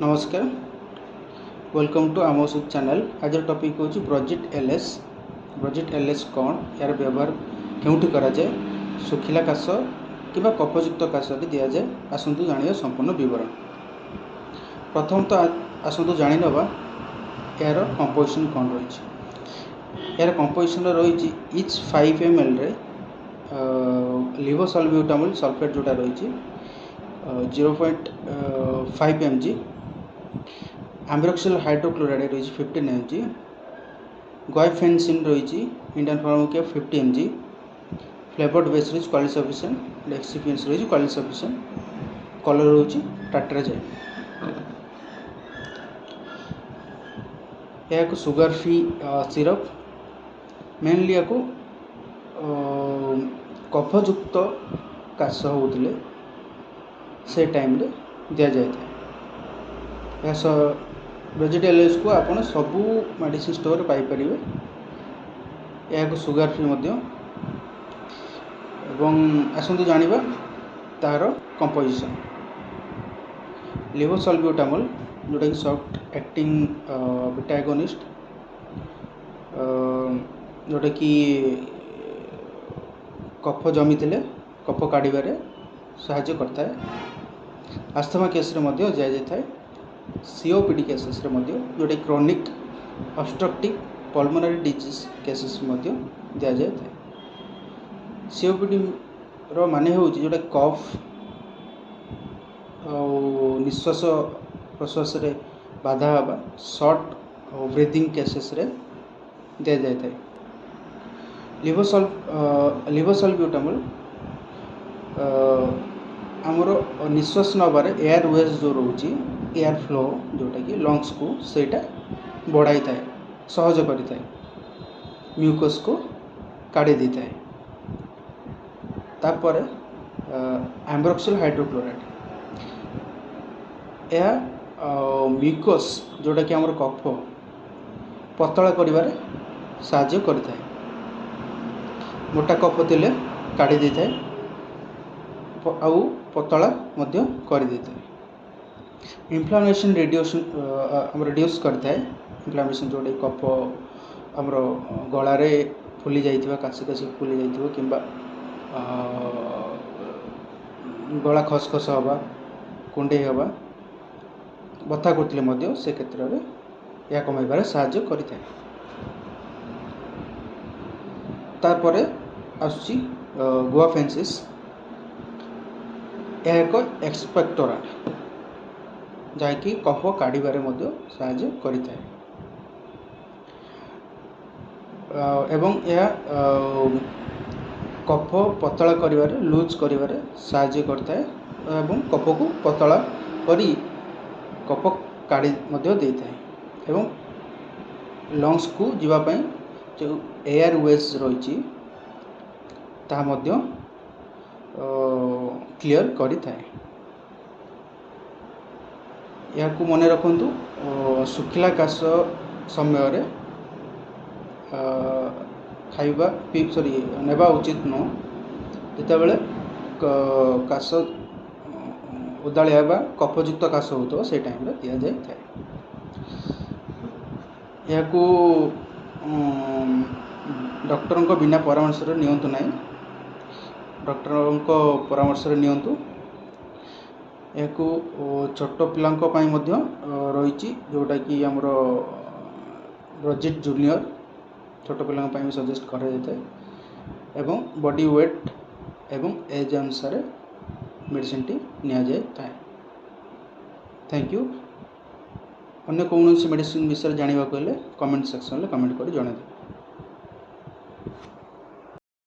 नमस्कार welcome to आम YouTube channel. आज टॉपिक हूँ ब्रोजिट एलएस। ब्रोजिट एलएस कौन, यार व्यवहार केउठी करा जाए, सुखिला काश कि कफयुक्त काश दि जाए, आसतु जानिया संपूर्ण विवरण। प्रथम तो आसतु जानी नवा यार कंपोजिशन कौन रही। यार कंपोजिशन रही इच 5 ml रे लिवोसल्ब्यूटामोल सल्फेट जोटा रही 0.5 mg, आम्ब्रोक्सिल हाइड्रोक्लोराइड रही 15 mg, गुआइफेन्सिन रही Indian pharmacopoeia 50 mg, flavoured base रही क्वालिटी सफिशिएंट, एक्सिपिएंट्स रही क्वालिटी सफिशिएंट, कलर रही टाट्राजाइट। यह सुगर फ्री सिरप मेनली या कफयुक्त काश होते से टाइम रे दि जाए। ब्रोजिट एलएस को आप सबू मेडिसिन स्टोर पाइपर। यह सुगर फ्री आसतु जानिबा तार कंपोजिशन। लिवोसल्ब्यूटामोल जोटा कि सॉफ्ट एक्टिंग बीटा एगोनिस्ट, जोटा कि कफ जमी थे कफ काढ़ साहाय्य करता है। आस्थमा केस रे मध्य दिया जाए। सीओपीडी केसेस रे मध्य जोटा chronic obstructive pulmonary disease cases मध्य दिया जाए। सीओपीडी रो माने हो जोटा कफ निश्वास प्रश्वास रे बाधा हवा शॉर्ट ब्रीथिंग केसेस रे दिया जाए। लिवोसल्ब्यूटामोल आमर निश्वास नबार एयर वेज जो रोचे एयर फ्लो जोटा कि लंग्स को सेटा बढ़ाई थाए, सहज करि थाए, म्यूकस को काढ़ी दी थाए। तापर आम्ब्रोक्सिल हाइड्रोक्लोराइड यह म्यूकस जोटा कि आमर कफ पतला करिवारे साहाय्य करिथाए। मोटा कफ थिले काढ़ी दी थाए आउ पतला मध्य कर दी थाए। इन्फ्लामेशन रिड्यूस करता है। इन्फ्लामेशन जोड़े कफ आमर गलारे फुली जाइथिबा, कासी कासी फुली जाइथिबो किंबा गला खसखस हवा, कुंडे हवा, बथा करथिले मध्य से क्षेत्र में या कमाइबार साहाय्य करिथाए। तारपरे आसुची गुआफेन्सिस। यह एक एक्सपेक्टोरेंट जहाँकि कफ काढ़ारे साहाय्य करिथाए एवं यह कफ पतला करिवारे लूज करिवारे साहाय्य करता है एवं कफ को पतला करी कफ काढ़ी देता है एवं लंग्स को जीवापाई जो एयर वेज रही क्लियर करि थाए। या मन रखु सुखिला काश समय रे खाइबा नेबा उचित नुह। जिते बड़े काश उदाड़िया कफयुक्त काश हो से टाइम दि जाए। या डॉक्टर बिना परामर्श नियंतु नहीं, डॉक्टर परामर्श नियंतु। यह छोट पिलांई रही जोटा कि आमर ब्रोजिट जूनियर छोट पिलांई सजेस्ट करा जाए एवं बॉडी वेट एवं एज अनुसार मेडिसिन टी नि जाए। Thank you. अन्य कौन मेडिसिन विषय जानवा कमेंट सेक्शन में कमेंट कर जणाइए।